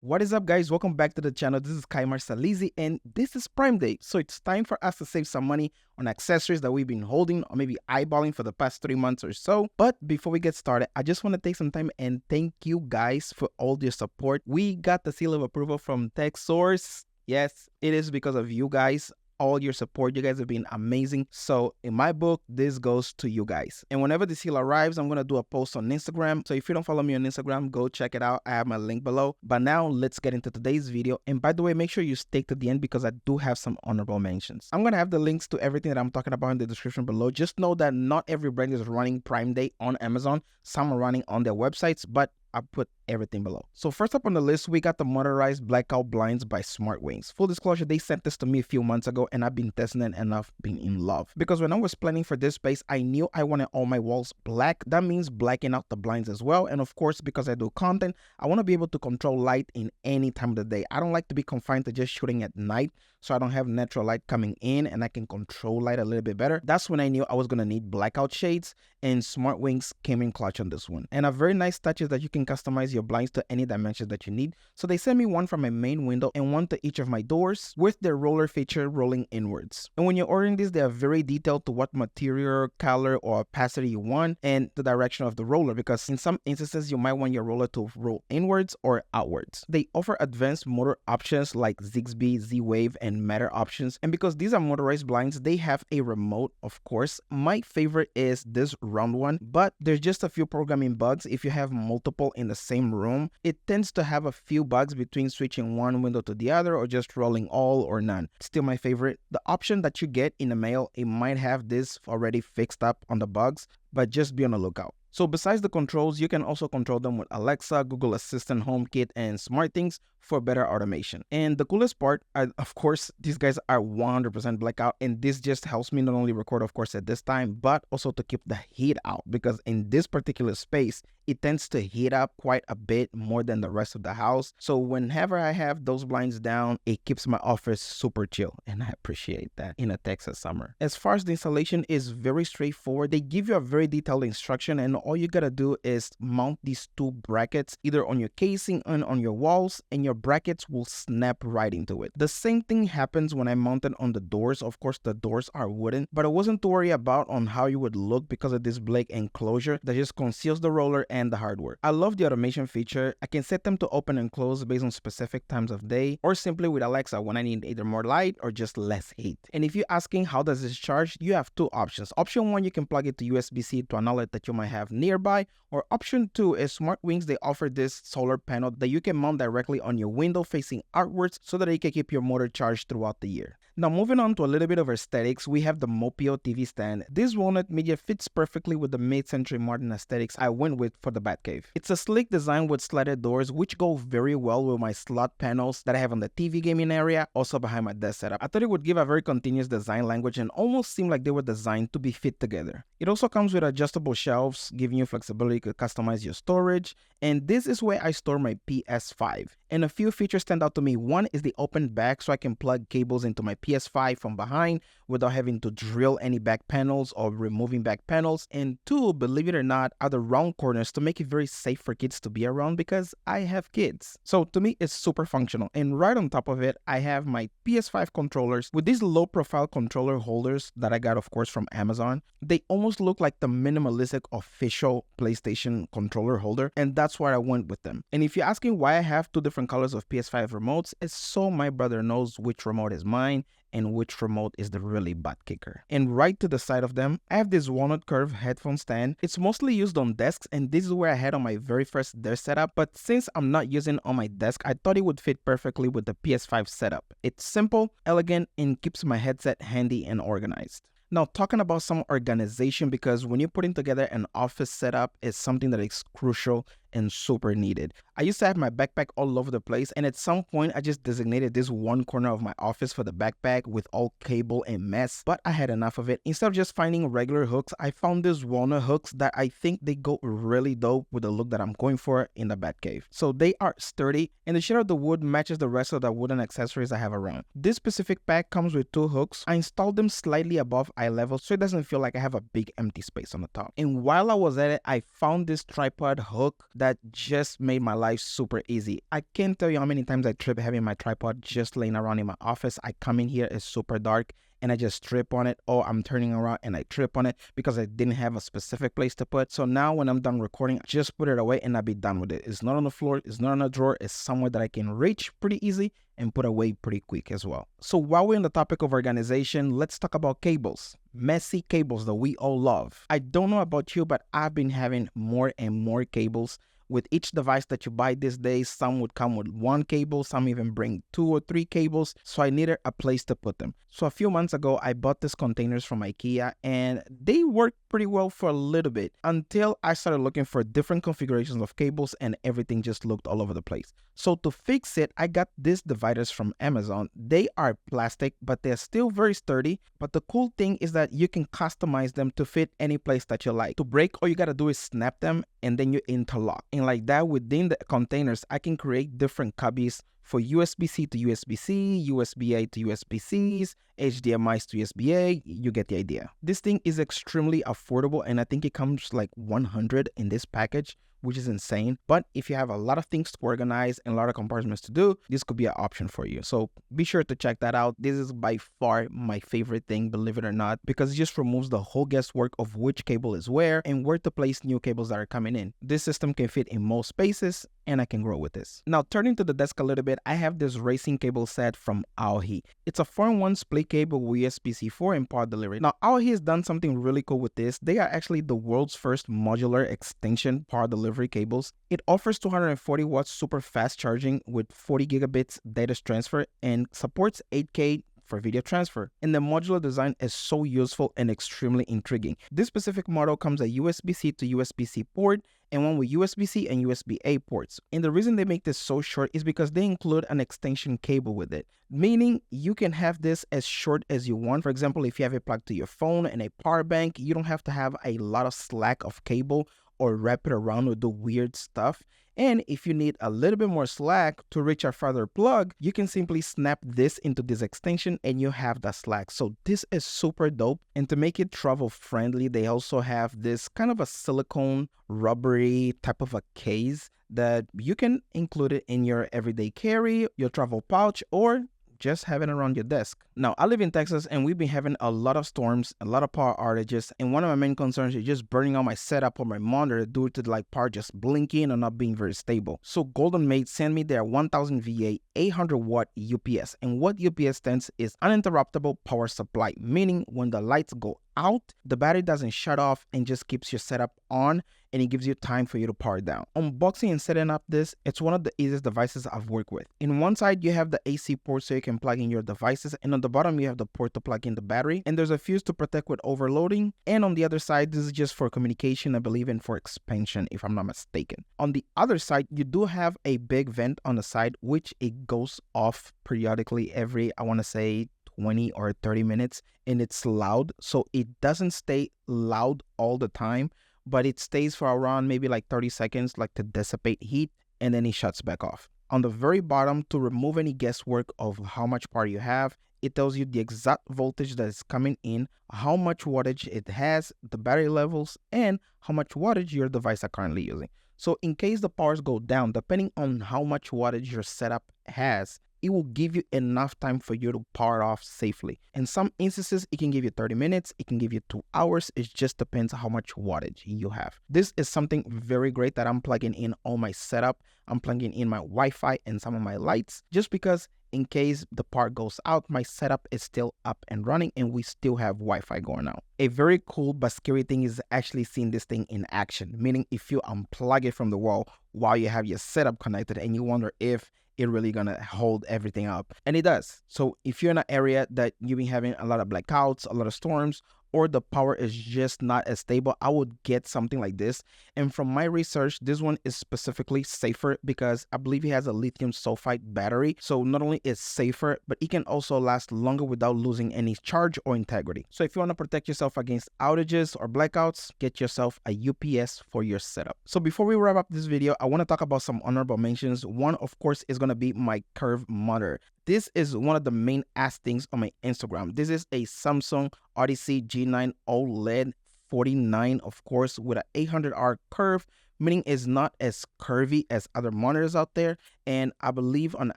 What is up, guys? Welcome back to the channel. This is Kaimar Salizi and this is Prime Day. So it's time for us to save some money on accessories that we've been holding or maybe eyeballing for the past 3 months or so. But before we get started, I just want to take some time and thank you guys for all your support. We got the seal of approval from TechSource. Yes, it is because of you guys. All your support. You guys have been amazing. So in my book, this goes to you guys. And whenever the seal arrives, I'm going to do a post on Instagram. So if you don't follow me on Instagram, go check it out. I have my link below. But now let's get into today's video. And by the way, make sure you stay to the end because I do have some honorable mentions. I'm going to have the links to everything that I'm talking about in the description below. Just know that not every brand is running Prime Day on Amazon. Some are running on their websites, but I put everything below. So first up on the list, we got the motorized blackout blinds by SmartWings. Full disclosure, they sent this to me a few months ago and I've been testing it and I've been in love. Because when I was planning for this space, I knew I wanted all my walls black. That means blacking out the blinds as well. And of course, because I do content, I want to be able to control light in any time of the day. I don't like to be confined to just shooting at night, so I don't have natural light coming in and I can control light a little bit better. That's when I knew I was going to need blackout shades, and SmartWings came in clutch on this one. And a very nice touch is that you can customize your blinds to any dimensions that you need. So they sent me one from my main window and one to each of my doors with their roller feature rolling inwards. And when you're ordering this, they are very detailed to what material, color, or opacity you want and the direction of the roller, because in some instances you might want your roller to roll inwards or outwards. They offer advanced motor options like Zigbee, Z-Wave, and Matter options. And because these are motorized blinds, they have a remote, of course. My favorite is this round one, but there's just a few programming bugs. If you have multiple in the same room, it tends to have a few bugs between switching one window to the other or just rolling all or none. Still my favorite. The option that you get in the mail, it might have this already fixed up on the bugs, but just be on the lookout. So besides the controls, you can also control them with Alexa, Google Assistant, HomeKit, and SmartThings for better automation. And the coolest part, of course, these guys are 100% blackout, and this just helps me not only record, of course, at this time, but also to keep the heat out, because in this particular space, it tends to heat up quite a bit more than the rest of the house. So whenever I have those blinds down, it keeps my office super chill, and I appreciate that in a Texas summer. As far as the installation is very straightforward, they give you a very detailed instruction, and all you gotta do is mount these two brackets either on your casing and on your walls, and your brackets will snap right into it. The same thing happens when I mounted on the doors. Of course, the doors are wooden, but I wasn't to worry about on how you would look because of this black enclosure that just conceals the roller and the hardware. I love the automation feature. I can set them to open and close based on specific times of day, or simply with Alexa when I need either more light or just less heat. And if you're asking how does this charge, you have two options. Option one, you can plug it to USB-C to an outlet that you might have nearby, or option two is SmartWings. They offer this solar panel that you can mount directly on your window facing outwards so that you can keep your motor charged throughout the year. Now moving on to a little bit of aesthetics, we have the Mopio TV stand. This walnut media fits perfectly with the mid-century modern aesthetics I went with for the Batcave. It's a sleek design with slatted doors which go very well with my slot panels that I have on the TV gaming area, also behind my desk setup. I thought it would give a very continuous design language and almost seem like they were designed to be fit together. It also comes with adjustable shelves, giving you flexibility to customize your storage, and this is where I store my PS5. And a few features stand out to me. One is the open back, so I can plug cables into my PS5 from behind without having to drill any back panels or removing back panels. And two, believe it or not, are the round corners to make it very safe for kids to be around because I have kids. So to me, it's super functional. And right on top of it, I have my PS5 controllers with these low profile controller holders that I got, of course, from Amazon. They almost look like the minimalistic official PlayStation controller holder, and that's why I went with them. And if you're asking why I have two different colors of PS5 remotes, it's so my brother knows which remote is mine and which remote is the really butt kicker. And right to the side of them, I have this walnut curve headphone stand. It's mostly used on desks, and this is where I had on my very first desk setup, but since I'm not using it on my desk, I thought it would fit perfectly with the PS5 setup. It's simple, elegant, and keeps my headset handy and organized. Now, talking about some organization, because when you're putting together an office setup, it's something that is crucial and super needed. I used to have my backpack all over the place, and at some point I just designated this one corner of my office for the backpack with all cable and mess, but I had enough of it. Instead of just finding regular hooks, I found these walnut hooks that I think they go really dope with the look that I'm going for in the Batcave. So they are sturdy, and the shade of the wood matches the rest of the wooden accessories I have around. This specific pack comes with two hooks. I installed them slightly above eye level so it doesn't feel like I have a big empty space on the top. And while I was at it, I found this tripod hook that just made my life super easy. I can't tell you how many times I trip having my tripod just laying around in my office. I come in here, it's super dark, and I just trip on it, or I'm turning around and I trip on it because I didn't have a specific place to put. So now when I'm done recording, just put it away and I'll be done with it. It's not on the floor, it's not on a drawer, it's somewhere that I can reach pretty easy and put away pretty quick as well. So while we're on the topic of organization, let's talk about cables. Messy cables that we all love. I don't know about you, but I've been having more and more cables. With each device that you buy these days, some would come with one cable, some even bring 2 or 3 cables, so I needed a place to put them. So a few months ago, I bought these containers from IKEA, and they worked pretty well for a little bit until I started looking for different configurations of cables and everything just looked all over the place. So to fix it, I got these dividers from Amazon. They are plastic, but they're still very sturdy. But the cool thing is that you can customize them to fit any place that you like. To break, all you gotta do is snap them and then you interlock. And like that, within the containers, I can create different cubbies for USB-C to USB-C, USB-A to USB-Cs, HDMIs to USB-A, you get the idea. This thing is extremely affordable, and I think it comes like 100 in this package, which is insane. But if you have a lot of things to organize and a lot of compartments to do, this could be an option for you. So be sure to check that out. This is by far my favorite thing, believe it or not, because it just removes the whole guesswork of which cable is where and where to place new cables that are coming in. This system can fit in most spaces, and I can grow with this. Now, turning to the desk a little bit, I have this racing cable set from Aohi. It's a 4-in-1 split cable with USB-C 4 and power delivery. Now, Aohi has done something really cool with this. They are actually the world's first modular extension power delivery cables. It offers 240 watts super fast charging with 40 gigabits data transfer and supports 8K for video transfer. And the modular design is so useful and extremely intriguing. This specific model comes a USB-C to USB-C port and one with USB-C and USB-A ports. And the reason they make this so short is because they include an extension cable with it, meaning you can have this as short as you want. For example, if you have it plugged to your phone and a power bank, you don't have to have a lot of slack of cable or wrap it around or do weird stuff. And if you need a little bit more slack to reach a farther plug, you can simply snap this into this extension and you have the slack. So this is super dope. And to make it travel friendly, they also have this kind of a silicone rubbery type of a case that you can include it in your everyday carry, your travel pouch, or just have it around your desk. Now, I live in Texas and we've been having a lot of storms, a lot of power outages, and one of my main concerns is just burning out my setup on my monitor due to like power just blinking and not being very stable. So Goldenmate sent me their 1000 VA 800 watt UPS, and what UPS stands is uninterruptible power supply, meaning when the lights go out, the battery doesn't shut off and just keeps your setup on, and it gives you time for you to power down. Unboxing and setting up this, it's one of the easiest devices I've worked with. In one side, you have the AC port so you can plug in your devices, and on the bottom, you have the port to plug in the battery, and there's a fuse to protect with overloading, and on the other side, this is just for communication, I believe, and for expansion, if I'm not mistaken. On the other side, you do have a big vent on the side, which it goes off periodically every, I want to say, 20 or 30 minutes, and it's loud, so it doesn't stay loud all the time, but it stays for around maybe like 30 seconds, like to dissipate heat, and then it shuts back off. On the very bottom, to remove any guesswork of how much power you have, it tells you the exact voltage that is coming in, how much wattage it has, the battery levels, and how much wattage your device are currently using. So in case the powers go down, depending on how much wattage your setup has, it will give you enough time for you to power off safely. In some instances, it can give you 30 minutes, it can give you 2 hours. It just depends on how much wattage you have. This is something very great that I'm plugging in all my setup. I'm plugging in my Wi-Fi and some of my lights, just because in case the power goes out, my setup is still up and running and we still have Wi-Fi going out. A very cool but scary thing is actually seeing this thing in action, meaning if you unplug it from the wall while you have your setup connected and you wonder if it really gonna hold everything up, and it does. So if you're in an area that you've been having a lot of blackouts, a lot of storms, or the power is just not as stable, I would get something like this. And from my research, this one is specifically safer because I believe it has a lithium sulfide battery. So not only is safer, but it can also last longer without losing any charge or integrity. So if you want to protect yourself against outages or blackouts, get yourself a UPS for your setup. So before we wrap up this video, I want to talk about some honorable mentions. One, of course, is going to be my curve monitor. This is one of the main ass things on my Instagram. This is a Samsung Odyssey G9 OLED 49, of course, with an 800R curve meaning it's not as curvy as other monitors out there. And I believe on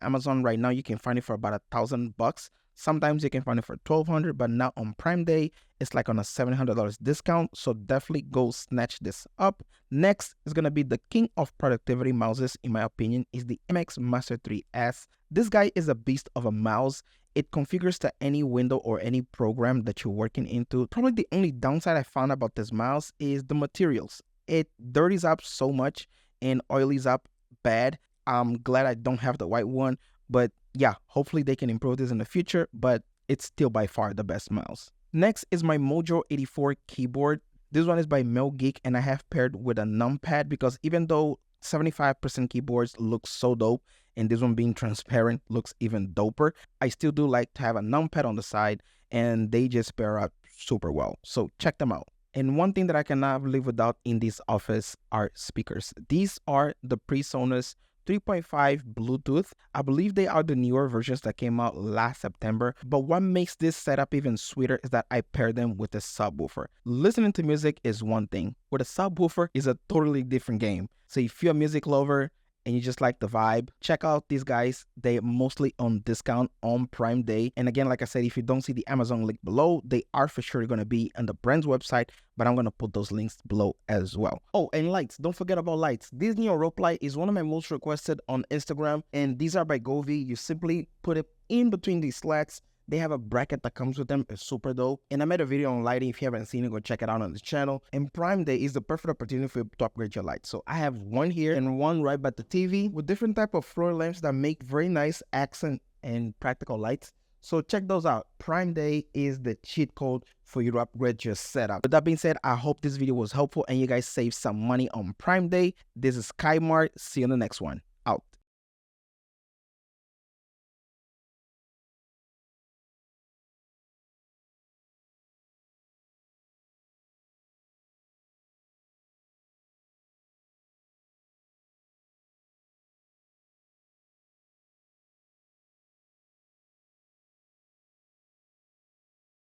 Amazon right now you can find it for about $1,000. Sometimes you can find it for $1,200, but now on Prime Day it's like on a $700 discount. So definitely go snatch this up. Next is gonna be the king of productivity mouses, in my opinion, is the MX Master 3S. This guy is a beast of a mouse. It configures to any window or any program that you're working into. Probably the only downside I found about this mouse is the materials. It dirties up so much and oilies up bad. I'm glad I don't have the white one, but yeah, hopefully they can improve this in the future, but it's still by far the best mouse. Next is my Mojo 84 keyboard. This one is by MelGeek, and I have paired with a numpad because even though 75% keyboards look so dope, and this one being transparent looks even doper, I still do like to have a numpad on the side, and they just pair up super well. So check them out. And one thing that I cannot live without in this office are speakers. These are the PreSonus 3.5 Bluetooth. I believe they are the newer versions that came out last September. But what makes this setup even sweeter is that I pair them with a subwoofer. Listening to music is one thing. With a subwoofer is a totally different game. So if you're a music lover and you just like the vibe, check out these guys. They're mostly on discount on Prime Day. And again, like I said, if you don't see the Amazon link below, they are for sure going to be on the brand's website, but I'm going to put those links below as well. Oh, and lights. Don't forget about lights. This new rope light is one of my most requested on Instagram, and these are by Govee. You simply put it in between these slats. They have a bracket that comes with them. It's super dope. And I made a video on lighting. If you haven't seen it, go check it out on the channel. And Prime Day is the perfect opportunity for you to upgrade your lights. So I have one here and one right by the TV with different type of floor lamps that make very nice accent and practical lights. So check those out. Prime Day is the cheat code for you to upgrade your setup. With that being said, I hope this video was helpful and you guys save some money on Prime Day. This is Kymart. See you on the next one.